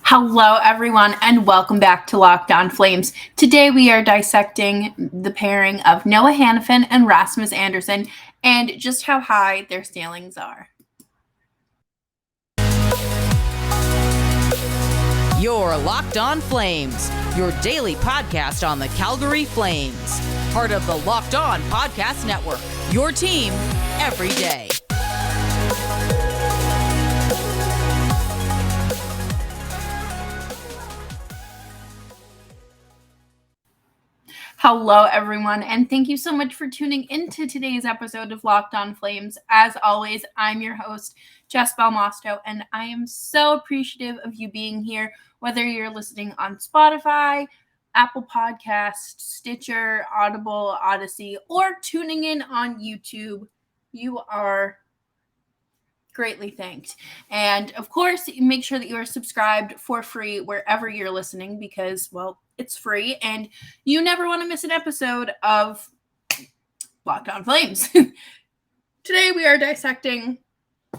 Hello, everyone, and welcome back to Locked On Flames. Today, we are dissecting the pairing of Noah Hanfin and Rasmus Andersson and just how high their ceilings are. You're Locked On Flames, your daily podcast on the Calgary Flames. Part of the Locked On Podcast Network, your team every day. Hello, everyone, and thank you so much for tuning into today's episode of Locked On Flames. As always, I'm your host, Jess Belmosto, and I am so appreciative of you being here, whether you're listening on Spotify, Apple Podcasts, Stitcher, Audible, Odyssey, or tuning in on YouTube. You are greatly thanked. And of course, make sure that you are subscribed for free wherever you're listening because, well, it's free and you never want to miss an episode of Locked On Flames. Today we are dissecting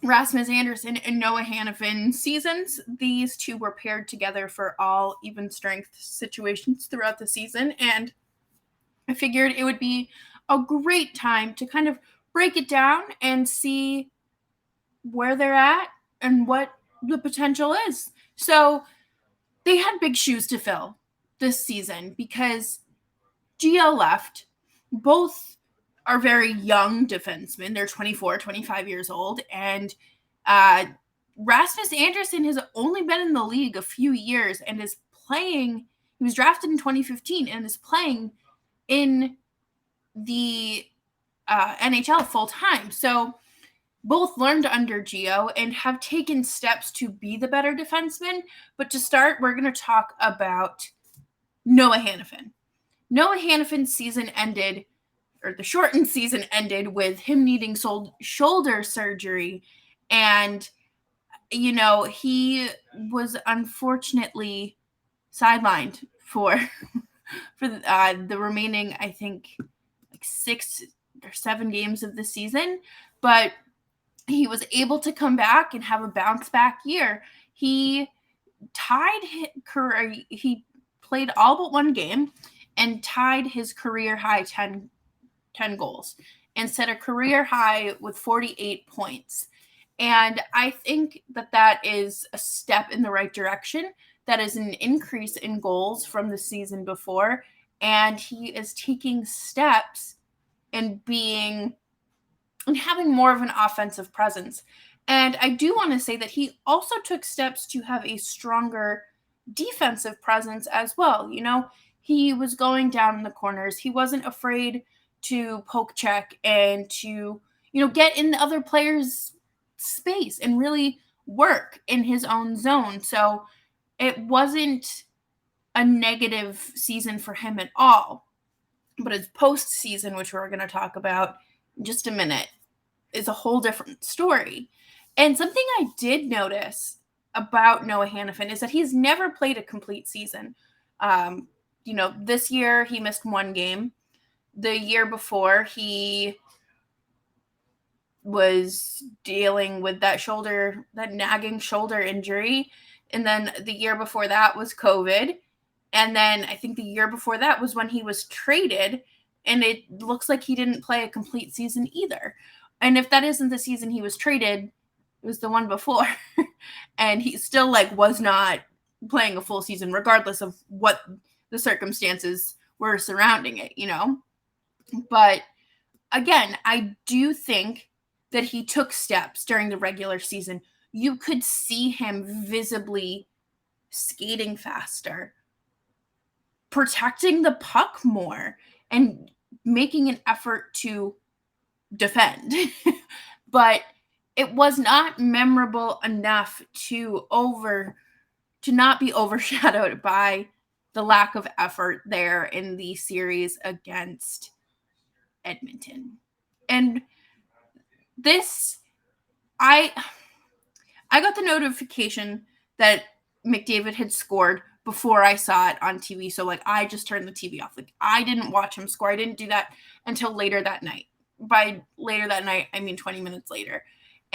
Rasmus Andersson and Noah Hanfin seasons. These two were paired together for all even strength situations throughout the season, and I figured it would be a great time to kind of break it down and see where they're at and what the potential is. So they had big shoes to fill this season because Gio left. Both are very young defensemen. They're 24, 25 years old. And Rasmus Andersson has only been in the league a few years and is playing. He was drafted in 2015 and is playing in the NHL full time. So both learned under Gio and have taken steps to be the better defenseman. But to start, we're going to talk about Noah Hanfin. Noah Hanifin's season ended, or the shortened season ended, with him needing shoulder surgery. And, you know, he was unfortunately sidelined for the remaining, I think, like 6 or 7 games of the season. But he was able to come back and have a bounce back year. He played all but one game and tied his career high 10 goals and set a career high with 48 points. And I think that is a step in the right direction. That is an increase in goals from the season before. And he is taking steps in having more of an offensive presence. And I do want to say that he also took steps to have a stronger defensive presence as well. You know, he was going down in the corners. He wasn't afraid to poke check and to, get in the other player's space and really work in his own zone. So it wasn't a negative season for him at all. But his postseason, which we're going to talk about in just a minute, is a whole different story. And something I did notice about Noah Hanfin is that he's never played a complete season. This year he missed one game. The year before he was dealing with that nagging shoulder injury. And then the year before that was COVID. And then I think the year before that was when he was traded, and it looks like he didn't play a complete season either. And if that isn't the season he was traded, it was the one before. And he still was not playing a full season, regardless of what the circumstances were surrounding it, But again, I do think that he took steps during the regular season. You could see him visibly skating faster, protecting the puck more, and making an effort to defend. But it was not memorable enough to not be overshadowed by the lack of effort there in the series against Edmonton. And this, I got the notification that McDavid had scored before I saw it on TV. So I just turned the TV off. I didn't watch him score. I didn't do that until later that night. By later that night, I mean 20 minutes later.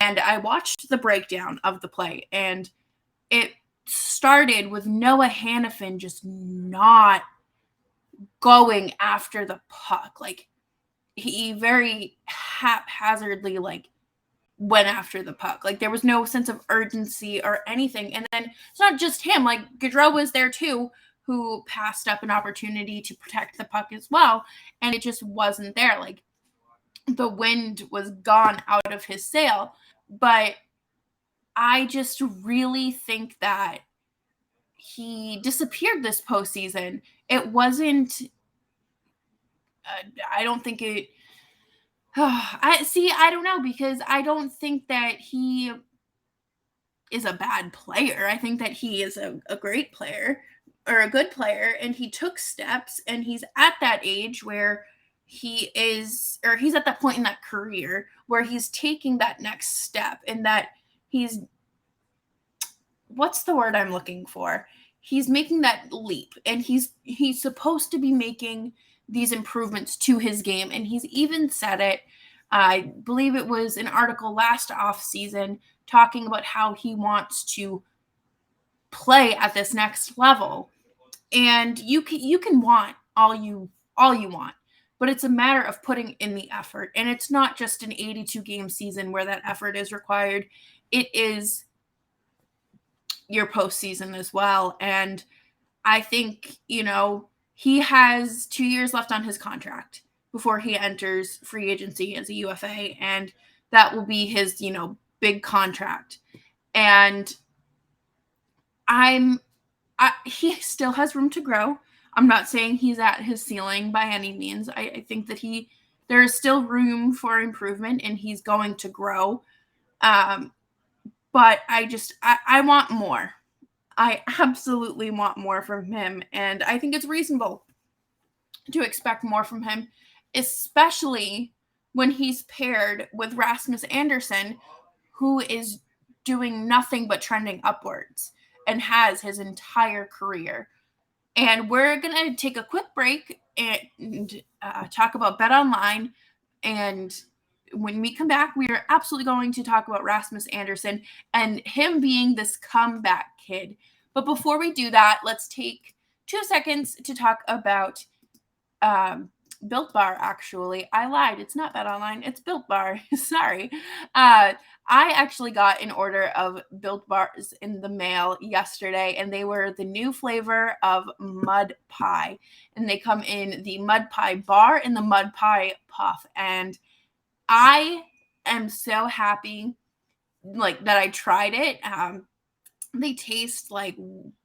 And I watched the breakdown of the play, and it started with Noah Hanfin just not going after the puck. Like, he very haphazardly, like, went after the puck. Like, there was no sense of urgency or anything. And then it's not just him. Like, Gaudreau was there too, who passed up an opportunity to protect the puck as well. And it just wasn't there. Like, the wind was gone out of his sail. But I just really think that he disappeared this postseason. It wasn't, I don't think it, I don't know, because I don't think that he is a bad player. I think that he is a great player, or a good player, and he took steps, and he's at that age where he is, or he's at that point in that career where he's taking that next step, and that he's, what's the word I'm looking for? He's making that leap, and he's supposed to be making these improvements to his game. And he's even said it, I believe it was an article last off season, talking about how he wants to play at this next level. And you can want all you want, but it's a matter of putting in the effort. And it's not just an 82 game season where that effort is required. It is your postseason as well. And I think, he has 2 years left on his contract before he enters free agency as a UFA. And that will be his, big contract. And he still has room to grow. I'm not saying he's at his ceiling by any means. I think that there is still room for improvement, and he's going to grow. But I want more. I absolutely want more from him. And I think it's reasonable to expect more from him, especially when he's paired with Rasmus Andersson, who is doing nothing but trending upwards and has his entire career. And we're going to take a quick break and talk about Bet Online. And when we come back, we are absolutely going to talk about Rasmus Andersson and him being this comeback kid. But before we do that, let's take 2 seconds to talk about Built Bar. Actually, I lied. It's not Bet Online. It's Built Bar. Sorry. I actually got an order of Built Bars in the mail yesterday, and they were the new flavor of mud pie. And they come in the mud pie bar and the mud pie puff. And I am so happy, like, that I tried it. They taste like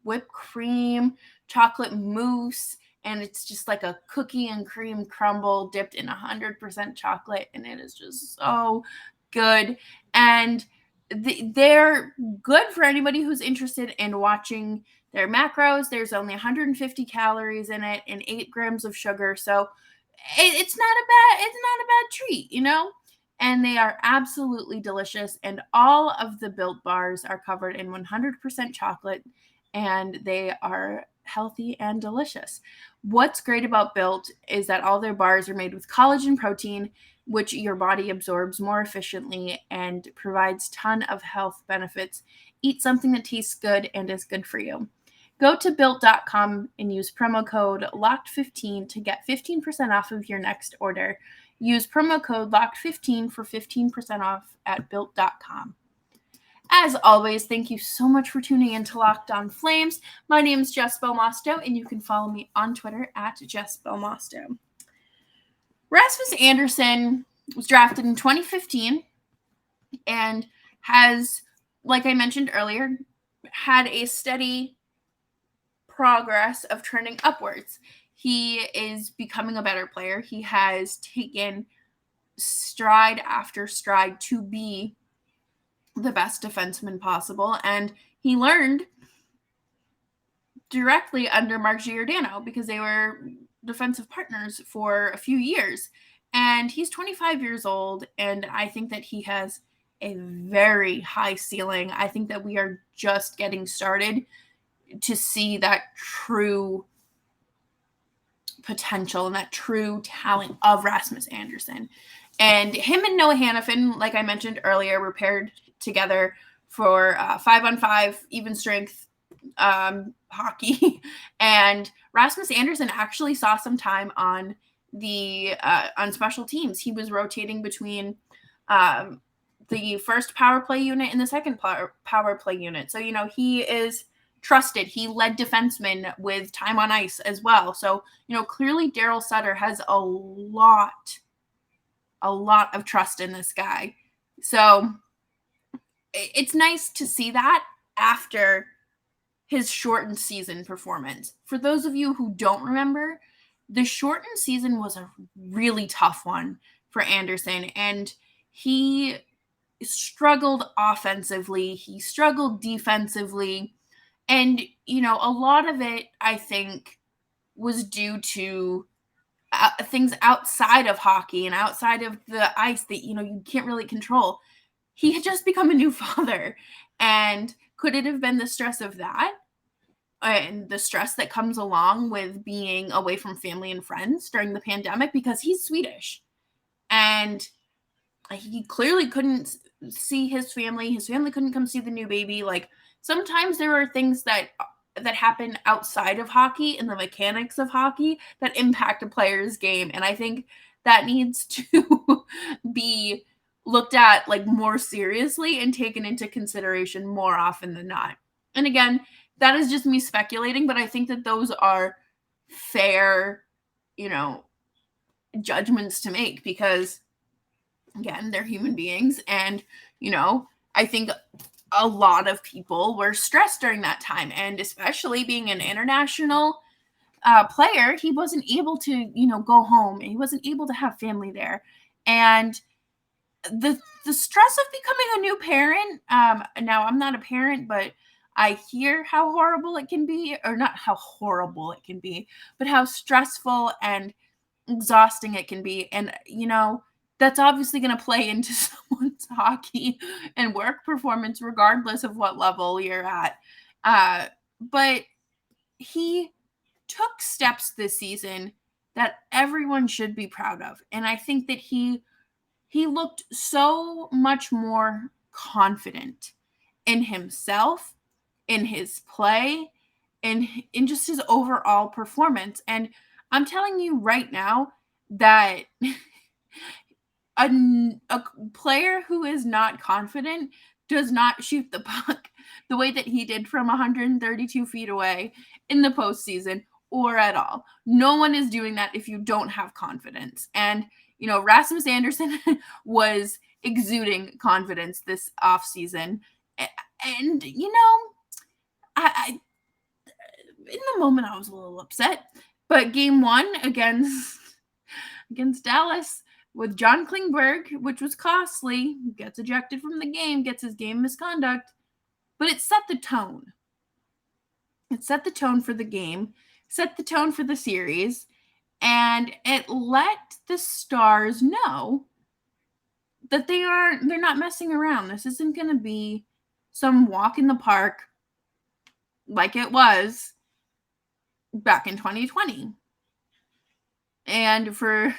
whipped cream, chocolate mousse, and it's just like a cookie and cream crumble dipped in 100% chocolate, and it is just so good. And they're good for anybody who's interested in watching their macros. There's only 150 calories in it and 8 grams of sugar, so it's not a bad treat, And they are absolutely delicious. And all of the Built Bars are covered in 100% chocolate, and they are healthy and delicious. What's great about Built is that all their bars are made with collagen protein, which your body absorbs more efficiently and provides a ton of health benefits. Eat something that tastes good and is good for you. Go to Built.com and use promo code LOCKED15 to get 15% off of your next order. Use promo code LOCKED15 for 15% off at Built.com. As always, thank you so much for tuning in to Locked On Flames. My name is Jess Belmosto, and you can follow me on Twitter at Jess Belmosto. Rasmus Andersson was drafted in 2015 and has, like I mentioned earlier, had a steady progress of trending upwards. He is becoming a better player. He has taken stride after stride to be the best defenseman possible, and he learned directly under Mark Giordano because they were defensive partners for a few years. And he's 25 years old, and I think that he has a very high ceiling. I think that we are just getting started to see that true potential and that true talent of Rasmus Andersson. And him and Noah Hanfin, like I mentioned earlier, were paired together for 5-on-5 even strength hockey. And Rasmus Andersson actually saw some time on on special teams. He was rotating between the first power play unit and the second power play unit. So, he is trusted. He led defensemen with time on ice as well. So, clearly Daryl Sutter has a lot of trust in this guy. So it's nice to see that after his shortened season performance. For those of you who don't remember, the shortened season was a really tough one for Andersson, and he struggled offensively. He struggled defensively. And, a lot of it, I think, was due to things outside of hockey and outside of the ice that, you can't really control. He had just become a new father. And could it have been the stress of that? And the stress that comes along with being away from family and friends during the pandemic, because he's Swedish. And he clearly couldn't see his family. His family couldn't come see the new baby. Like, sometimes there are things that happen outside of hockey and the mechanics of hockey that impact a player's game. And I think that needs to be looked at like more seriously and taken into consideration more often than not. And again, that is just me speculating, but I think that those are fair, judgments to make, because again, they're human beings. And, I think a lot of people were stressed during that time. And especially being an international player, he wasn't able to, go home, and he wasn't able to have family there. And the stress of becoming a new parent, now I'm not a parent, but I hear how horrible it can be, or not how horrible it can be, but how stressful and exhausting it can be. And, that's obviously going to play into someone's hockey and work performance, regardless of what level you're at. But he took steps this season that everyone should be proud of. And I think that he looked so much more confident in himself, in his play, in just his overall performance. And I'm telling you right now that a player who is not confident does not shoot the puck the way that he did from 132 feet away in the postseason or at all. No one is doing that if you don't have confidence. And, Rasmus Andersson was exuding confidence this offseason. And, I in the moment I was a little upset. But game 1 against Dallas, with John Klingberg, which was costly, gets ejected from the game, gets his game misconduct, but it set the tone. It set the tone for the game, set the tone for the series, and it let the Stars know that they're not messing around. This isn't going to be some walk in the park like it was back in 2020. And for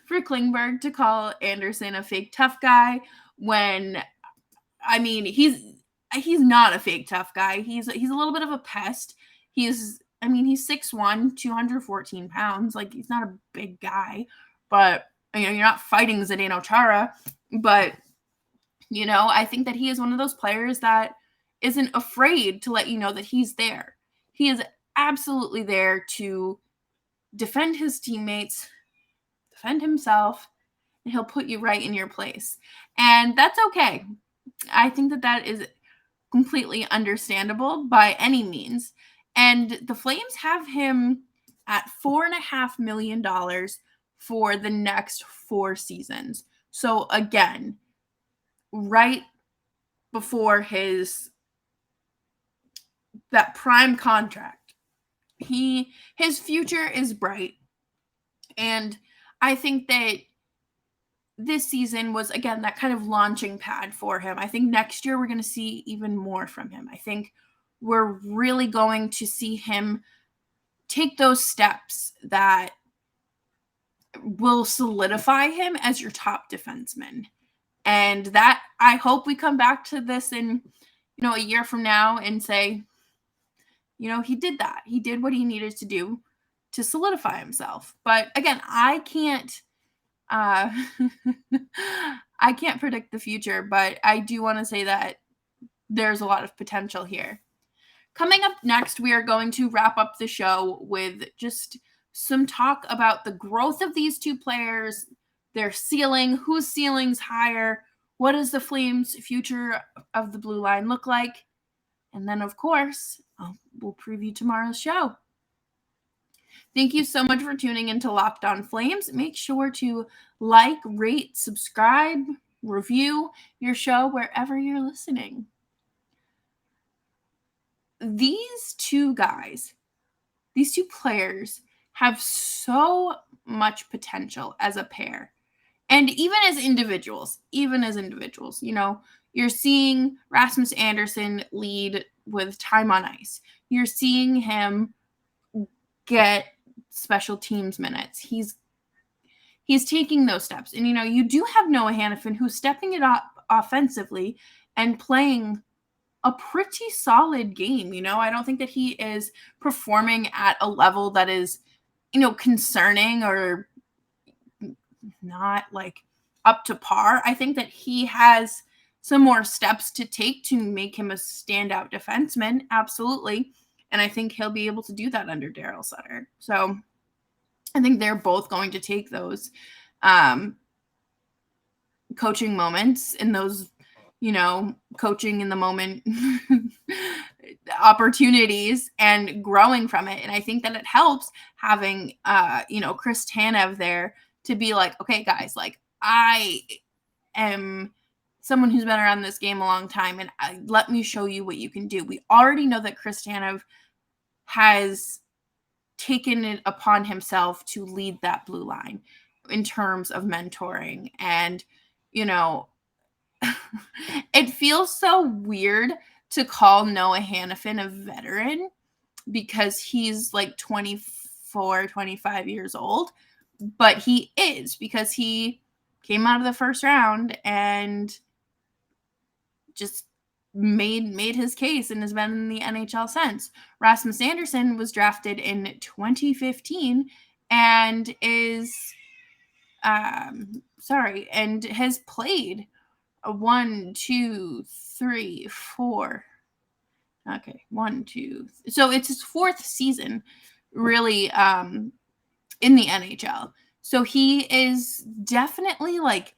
Klingberg to call Andersson a fake tough guy, when, I mean, he's not a fake tough guy. He's a little bit of a pest. He's 6'1", 214 pounds. Like, he's not a big guy, but you're not fighting Zdeno Chara. But, I think that he is one of those players that isn't afraid to let you know that he's there. He is absolutely there to defend his teammates, defend himself, and he'll put you right in your place. And that's okay. I think that is completely understandable by any means. And the Flames have him at $4.5 million for the next 4 seasons. So again, right before that prime contract. His future is bright. And I think that this season was, again, that kind of launching pad for him. I think next year we're going to see even more from him. I think we're really going to see him take those steps that will solidify him as your top defenseman. And that, I hope we come back to this in, a year from now and say, he did that. He did what he needed to do to solidify himself. But again, I can't I can't predict the future, but I do want to say that there's a lot of potential here. Coming up next, we are going to wrap up the show with just some talk about the growth of these two players, their ceiling, whose ceiling's higher, what does the Flames' future of the blue line look like, and then, of course, we'll preview tomorrow's show. Thank you so much for tuning into Locked On Flames. Make sure to like, rate, subscribe, review your show wherever you're listening. These two guys, these two players have so much potential as a pair. And even as individuals, you're seeing Rasmus Andersson lead with time on ice. You're seeing him get special teams minutes. He's taking those steps. And, you do have Noah Hanfin who's stepping it up offensively and playing a pretty solid game. I don't think that he is performing at a level that is, concerning or not like up to par. I think that he has some more steps to take to make him a standout defenseman. Absolutely. And I think he'll be able to do that under Daryl Sutter. So I think they're both going to take those coaching moments and those, coaching in the moment opportunities and growing from it. And I think that it helps having, Chris Tanev there to be like, okay, guys, like I am someone who's been around this game a long time, and let me show you what you can do. We already know that Chris Tanev has taken it upon himself to lead that blue line in terms of mentoring. And, it feels so weird to call Noah Hanfin a veteran because he's like 24, 25 years old, but he is because he came out of the first round and just made his case and has been in the NHL since. Rasmus Andersson was drafted in 2015 and and has played a 1, 2, 3, 4. Okay, 1, 2. So it's his fourth season, really, in the NHL. So he is definitely like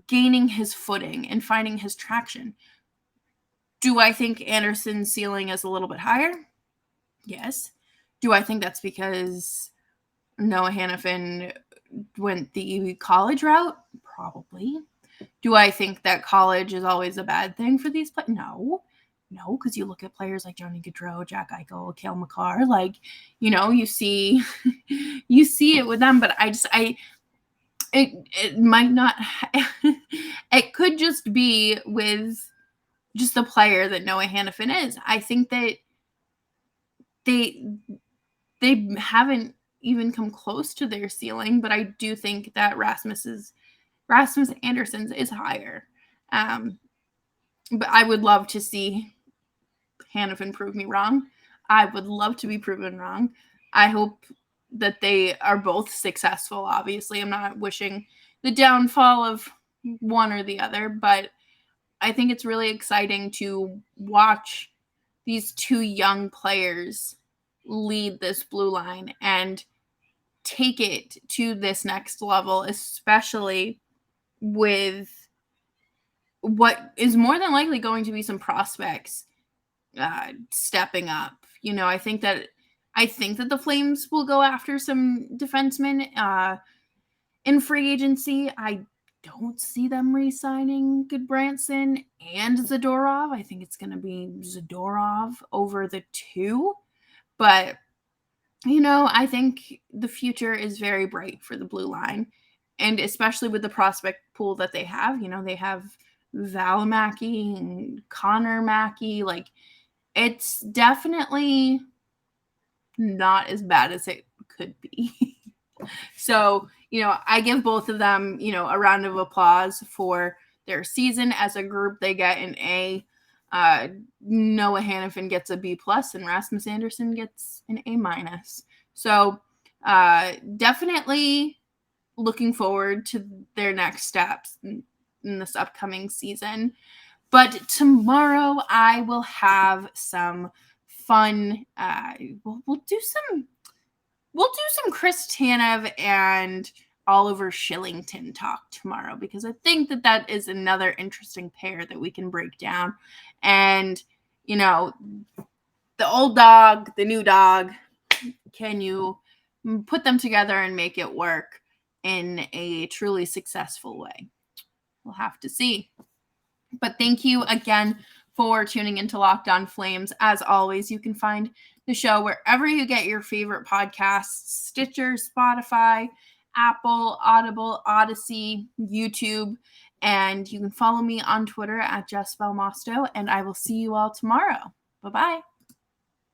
gaining his footing and finding his traction. Do I think Anderson's ceiling is a little bit higher? Yes. Do I think that's because Noah Hanfin went the college route? Probably. Do I think that college is always a bad thing for these players? No, because you look at players like Johnny Gaudreau, Jack Eichel, Cale Makar, like, you see it with them, but it might not, it could just be with just the player that Noah Hanfin is. I think that they haven't even come close to their ceiling, but I do think that Rasmus Andersson's is higher. But I would love to see Hanifin prove me wrong. I would love to be proven wrong. I hope that they are both successful. Obviously, I'm not wishing the downfall of one or the other, but I think it's really exciting to watch these two young players lead this blue line and take it to this next level, especially with what is more than likely going to be some prospects stepping up. I think that the Flames will go after some defensemen in free agency. I don't see them re-signing Goodbranson and Zadorov. I think it's going to be Zadorov over the two. But, I think the future is very bright for the blue line. And especially with the prospect pool that they have. They have Valimaki and Connor Mackey. Like, it's definitely not as bad as it could be. So, I give both of them, a round of applause for their season as a group. They get an A Noah Hanfin gets a B+, and Rasmus Andersson gets an A-. So definitely looking forward to their next steps in this upcoming season. But tomorrow I will have some fun. We'll do some Chris Tanev and Oliver Shillington talk tomorrow, because I think that is another interesting pair that we can break down. And, the old dog, the new dog, can you put them together and make it work in a truly successful way? We'll have to see. But thank you again for tuning into Locked On Flames. As always, you can find the show wherever you get your favorite podcasts: Stitcher, Spotify, Apple, Audible, Odyssey, YouTube. And you can follow me on Twitter at Jess Belmosto, and I will see you all tomorrow. Bye-bye.